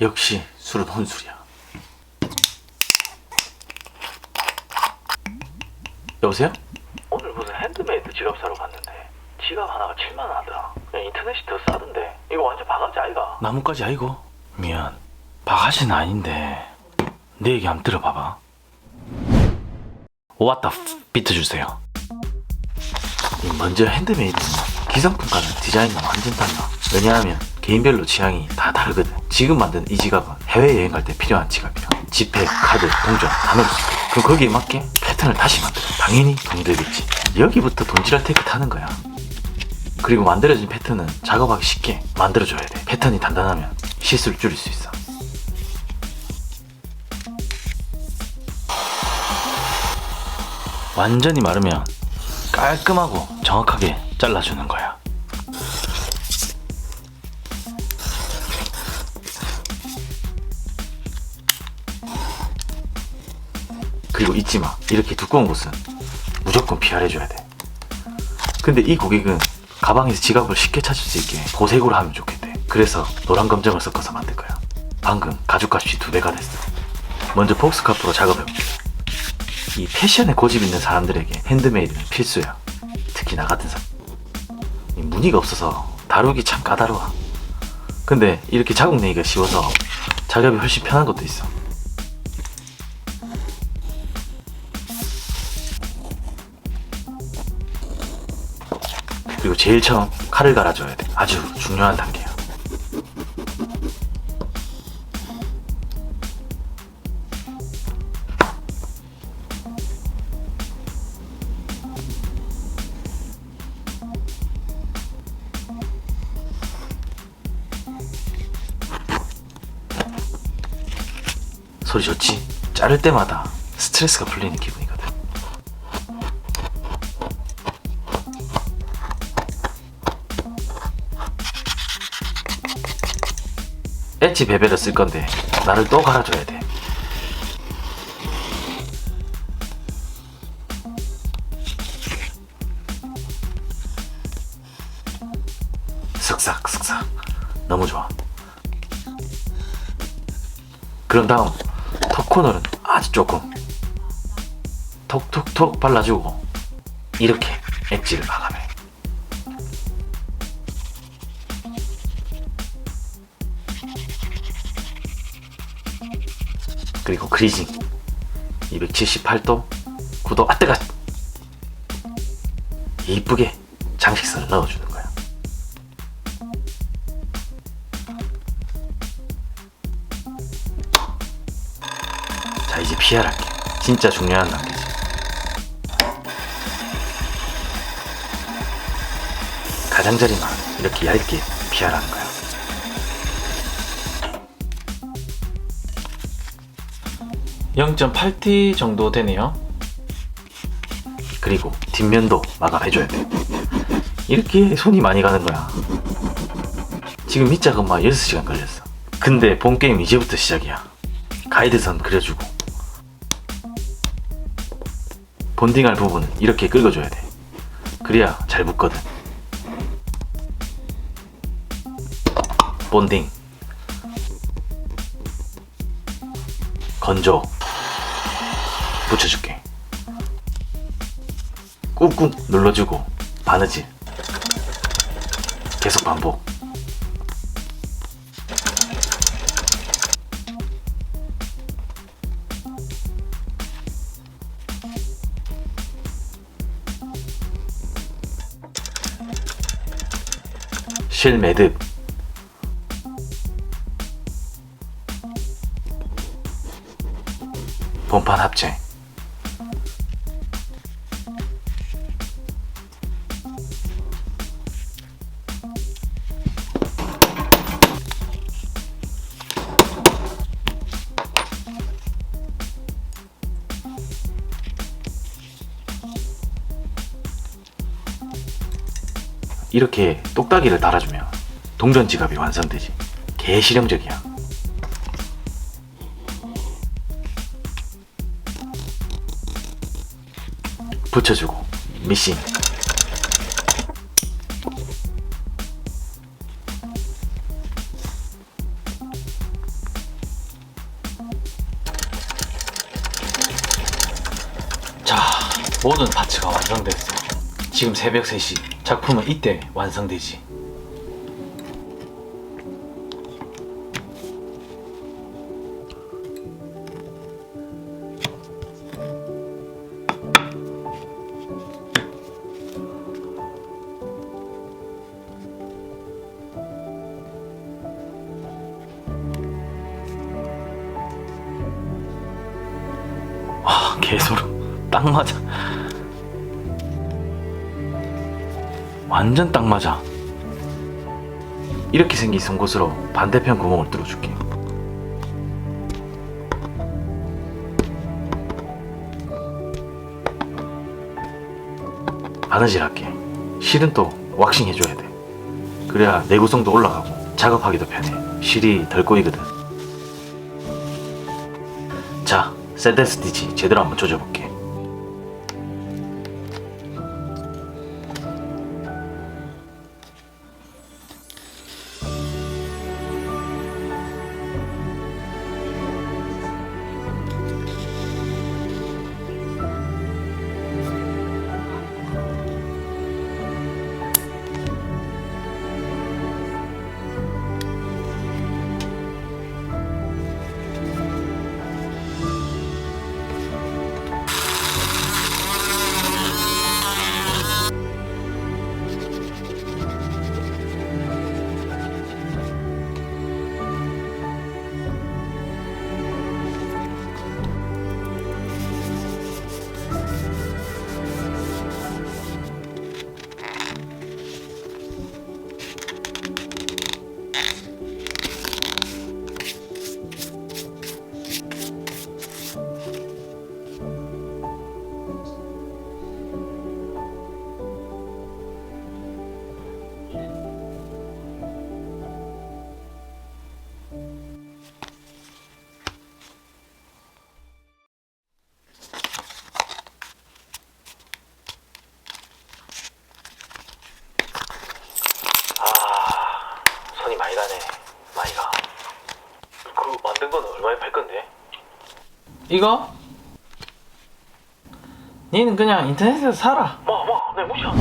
역시 술은 혼술이야. 여보세요? 오늘 무슨 핸드메이드 지갑 사러 갔는데 지갑 하나가 7만 원 하더라. 인터넷이 더 싸던데 이거 완전 바가지 아이가? 나뭇가지 아이고? 미안, 바가지는 아닌데 내 얘기 한번 들어봐봐. 왔다 비트 주세요. 먼저 핸드메이드는 기성품과는 디자인은 완전 달라. 왜냐하면 개인별로 취향이 다 다르거든. 지금 만든 이 지갑은 해외여행 갈 때 필요한 지갑이야. 지폐, 카드, 동전 다 넣을 수 있어. 그럼 거기에 맞게 패턴을 다시 만들어. 당연히 돈 들겠지. 여기부터 돈지랄 테이크 타는 거야. 그리고 만들어진 패턴은 작업하기 쉽게 만들어줘야 돼. 패턴이 단단하면 실수를 줄일 수 있어. 완전히 마르면 깔끔하고 정확하게 잘라주는 거야. 그리고 잊지마, 이렇게 두꺼운 곳은 무조건 PR해줘야 돼. 근데 이 고객은 가방에서 지갑을 쉽게 찾을 수 있게 보색으로 하면 좋겠대. 그래서 노란 검정을 섞어서 만든 거야. 방금 가죽값이 2배가 됐어. 먼저 폭스카프로 작업해볼게. 이 패션에 고집 있는 사람들에게 핸드메이드는 필수야. 특히 나 같은 사람. 무늬가 없어서 다루기 참 까다로워. 근데 이렇게 자국 내기가 쉬워서 작업이 훨씬 편한 것도 있어. 그리고 제일 처음 칼을 갈아줘야 돼. 아주 중요한 단계야. 소리 좋지? 자를 때마다 스트레스가 풀리는 기분이거든. 엣지 베벨을 쓸 건데 나를 또 갈아줘야 돼. 슥싹 슥싹 너무 좋아. 그런 다음 톱 코너는 아주 조금 톡톡톡 발라주고 이렇게 엣지를 마감해. 그리고 그리징 278도 9도 아 뜨거. 이쁘게 장식선을 넣어주는 거야. 자, 이제 PR할게. 진짜 중요한 단계지. 가장자리만 이렇게 얇게 PR하는 거야. (0.8T) 정도 되네요. 그리고 뒷면도 마감해줘야 돼. 이렇게 손이 많이 가는 거야. 지금 이 작업만 6시간 걸렸어. 근데 본 게임 이제부터 시작이야. 가이드선 그려주고 본딩할 부분은 이렇게 긁어줘야 돼. 그래야 잘 붙거든. 본딩 건조 붙여줄게. 꾹꾹 눌러주고 바느질 계속 반복. 실 매듭 본판 합체. 이렇게 똑딱이를 달아주면 동전 지갑이 완성되지. 개실용적이야. 붙여주고 미싱. 모든 파츠가 완성됐어. 지금 새벽 3시. 작품은 이때 완성되지. 아, 개소름. 딱 맞아. 완전 딱 맞아. 이렇게 생긴 송곳으로 반대편 구멍을 뚫어줄게. 바느질할게. 실은 또 왁싱 해줘야 돼. 그래야 내구성도 올라가고 작업하기도 편해. 실이 덜 꼬이거든. 자, 셀덴 스티치 제대로 한번 조져볼게. 손이 많이 가네. 많이 가. 그 만든 거는 얼마에 팔 건데? 이거? 니는 그냥 인터넷에서 사라. 뭐, 내 무시하나?